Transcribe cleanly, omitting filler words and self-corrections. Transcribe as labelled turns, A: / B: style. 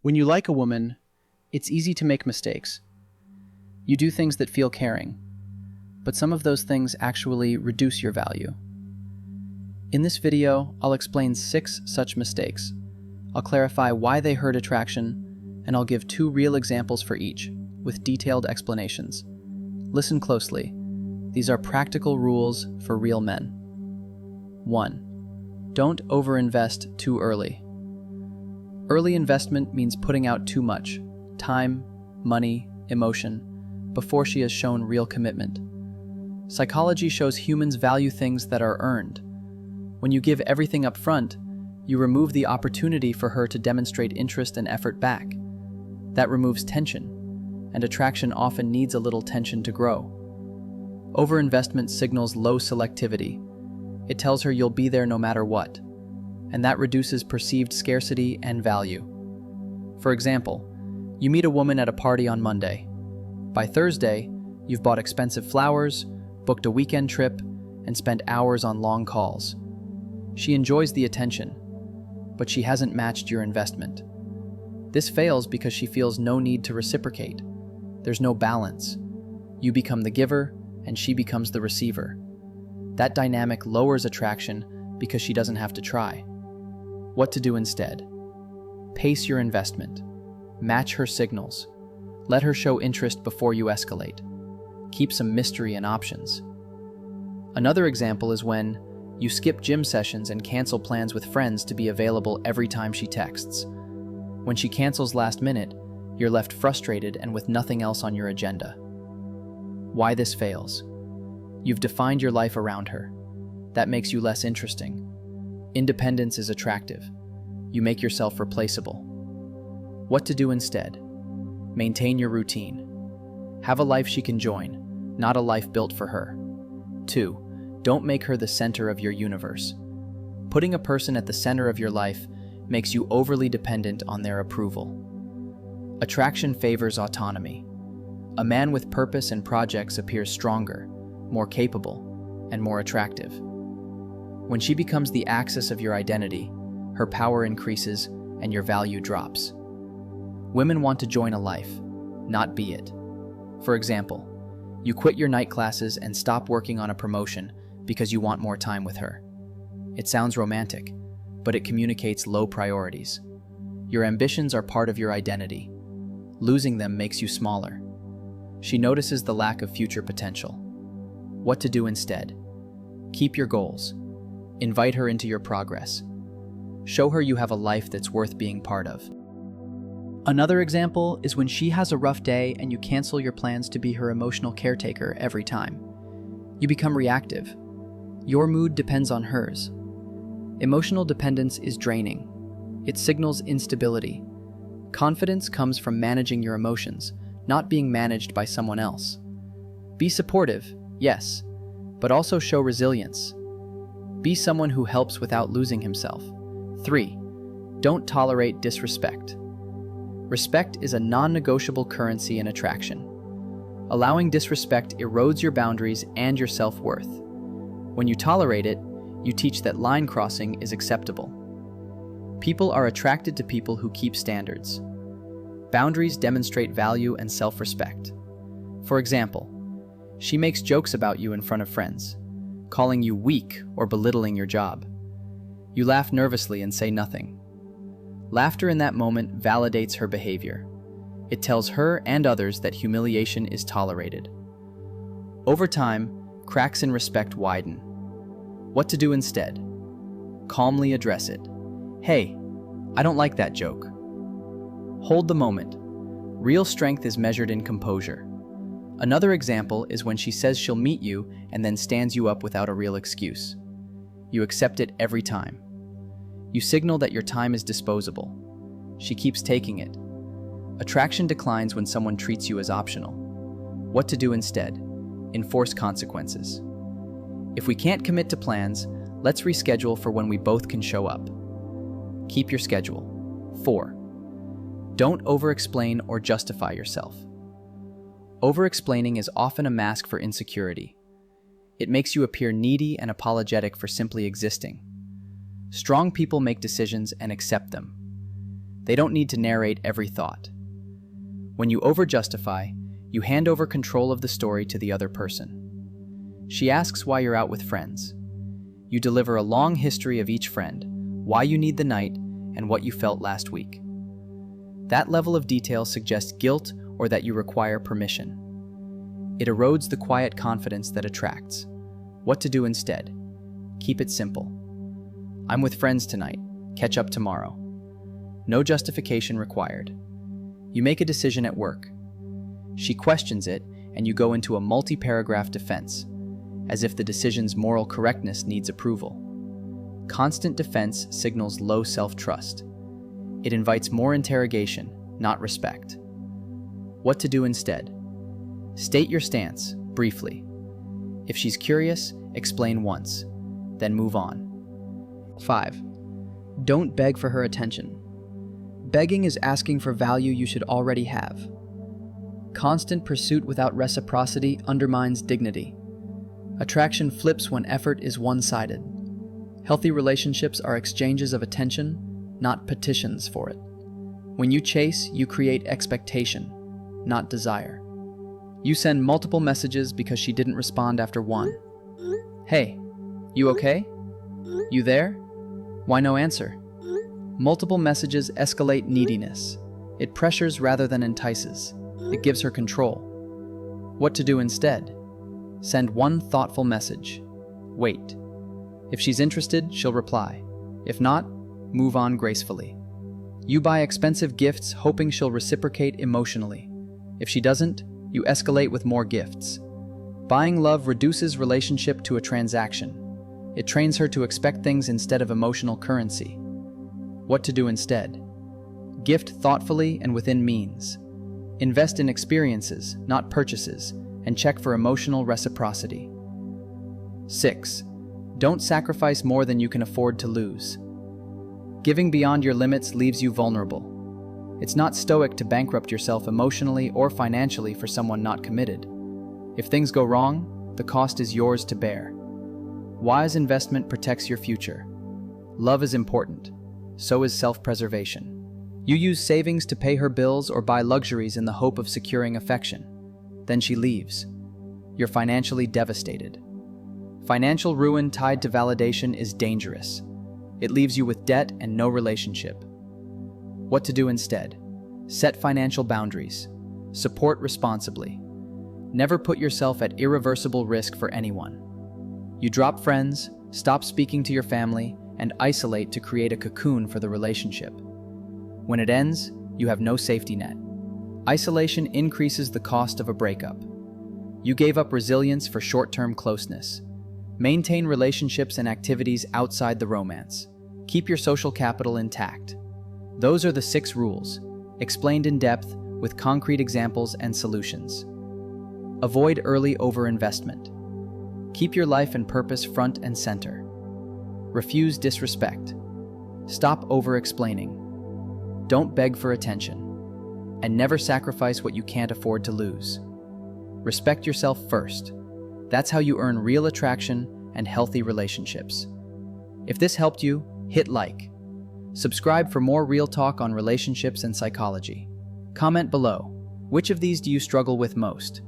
A: When you like a woman, it's easy to make mistakes. You do things that feel caring, but some of those things actually reduce your value. In this video, I'll explain 6 such mistakes. I'll clarify why they hurt attraction, and I'll give 2 real examples for each, with detailed explanations. Listen closely. These are practical rules for real men. 1. Don't overinvest too early. Early investment means putting out too much time, money, emotion before she has shown real commitment. Psychology shows humans value things that are earned. When you give everything up front, you remove the opportunity for her to demonstrate interest and effort back. That removes tension, and attraction often needs a little tension to grow. Overinvestment signals low selectivity. It tells her you'll be there no matter what, and that reduces perceived scarcity and value. For example, you meet a woman at a party on Monday. By Thursday, you've bought expensive flowers, booked a weekend trip, and spent hours on long calls. She enjoys the attention, but she hasn't matched your investment. This fails because she feels no need to reciprocate. There's no balance. You become the giver, and she becomes the receiver. That dynamic lowers attraction because she doesn't have to try. What to do instead? Pace your investment. Match her signals. Let her show interest before you escalate. Keep some mystery and options. Another example is when you skip gym sessions and cancel plans with friends to be available every time she texts. When she cancels last minute, you're left frustrated and with nothing else on your agenda. Why this fails? You've defined your life around her. That makes you less interesting. Independence is attractive. You make yourself replaceable. What to do instead? Maintain your routine. Have a life she can join, not a life built for her. 2. Don't make her the center of your universe. Putting a person at the center of your life makes you overly dependent on their approval. Attraction favors autonomy. A man with purpose and projects appears stronger, more capable, and more attractive. When she becomes the axis of your identity, her power increases and your value drops. Women want to join a life, not be it. For example, you quit your night classes and stop working on a promotion because you want more time with her. It sounds romantic, but it communicates low priorities. Your ambitions are part of your identity. Losing them makes you smaller. She notices the lack of future potential. What to do instead? Keep your goals. Invite her into your progress. Show her you have a life that's worth being part of. Another example is when she has a rough day and you cancel your plans to be her emotional caretaker every time. You become reactive. Your mood depends on hers. Emotional dependence is draining. It signals instability. Confidence comes from managing your emotions, not being managed by someone else. Be supportive, yes, but also show resilience. Be someone who helps without losing himself. 3. Don't tolerate disrespect. Respect is a non-negotiable currency in attraction. Allowing disrespect erodes your boundaries and your self-worth. When you tolerate it, you teach that line crossing is acceptable. People are attracted to people who keep standards. Boundaries demonstrate value and self-respect. For example, she makes jokes about you in front of friends, calling you weak or belittling your job. You laugh nervously and say nothing. Laughter in that moment validates her behavior. It tells her and others that humiliation is tolerated. Over time, cracks in respect widen. What to do instead? Calmly address it. Hey, I don't like that joke. Hold the moment. Real strength is measured in composure. Another example is when she says she'll meet you and then stands you up without a real excuse. You accept it every time. You signal that your time is disposable. She keeps taking it. Attraction declines when someone treats you as optional. What to do instead? Enforce consequences. If we can't commit to plans, let's reschedule for when we both can show up. Keep your schedule. 4. Don't over-explain or justify yourself. Over-explaining is often a mask for insecurity. It makes you appear needy and apologetic for simply existing. Strong people make decisions and accept them. They don't need to narrate every thought. When you over-justify, you hand over control of the story to the other person. She asks why you're out with friends. You deliver a long history of each friend, why you need the night, and what you felt last week. That level of detail suggests guilt or that you require permission. It erodes the quiet confidence that attracts. What to do instead? Keep it simple. I'm with friends tonight. Catch up tomorrow. No justification required. You make a decision at work. She questions it, and you go into a multi-paragraph defense, as if the decision's moral correctness needs approval. Constant defense signals low self-trust. It invites more interrogation, not respect. What to do instead? State your stance, briefly. If she's curious, explain once, then move on.
B: 5. Don't beg for her attention. Begging is asking for value you should already have. Constant pursuit without reciprocity undermines dignity. Attraction flips when effort is one-sided. Healthy relationships are exchanges of attention, not petitions for it. When you chase, you create expectation, not desire. You send multiple messages because she didn't respond after one. Hey, you okay? You there? Why no answer? Multiple messages escalate neediness. It pressures rather than entices. It gives her control. What to do instead? Send one thoughtful message. Wait. If she's interested, she'll reply. If not, move on gracefully. You buy expensive gifts hoping she'll reciprocate emotionally. If she doesn't, you escalate with more gifts. Buying love reduces relationship to a transaction. It trains her to expect things instead of emotional currency. What to do instead? Gift thoughtfully and within means. Invest in experiences, not purchases, and check for emotional reciprocity. 6. Don't sacrifice more than you can afford to lose. Giving beyond your limits leaves you vulnerable. It's not stoic to bankrupt yourself emotionally or financially for someone not committed. If things go wrong, the cost is yours to bear. Wise investment protects your future. Love is important. So is self-preservation. You use savings to pay her bills or buy luxuries in the hope of securing affection. Then she leaves. You're financially devastated. Financial ruin tied to validation is dangerous. It leaves you with debt and no relationship. What to do instead? Set financial boundaries. Support responsibly. Never put yourself at irreversible risk for anyone. You drop friends, stop speaking to your family, and isolate to create a cocoon for the relationship. When it ends, you have no safety net. Isolation increases the cost of a breakup. You gave up resilience for short-term closeness. Maintain relationships and activities outside the romance. Keep your social capital intact. Those are the 6 rules, explained in depth with concrete examples and solutions. Avoid early overinvestment. Keep your life and purpose front and center. Refuse disrespect. Stop over-explaining. Don't beg for attention. And never sacrifice what you can't afford to lose. Respect yourself first. That's how you earn real attraction and healthy relationships. If this helped you, hit like. Subscribe for more real talk on relationships and psychology. Comment below. Which of these do you struggle with most?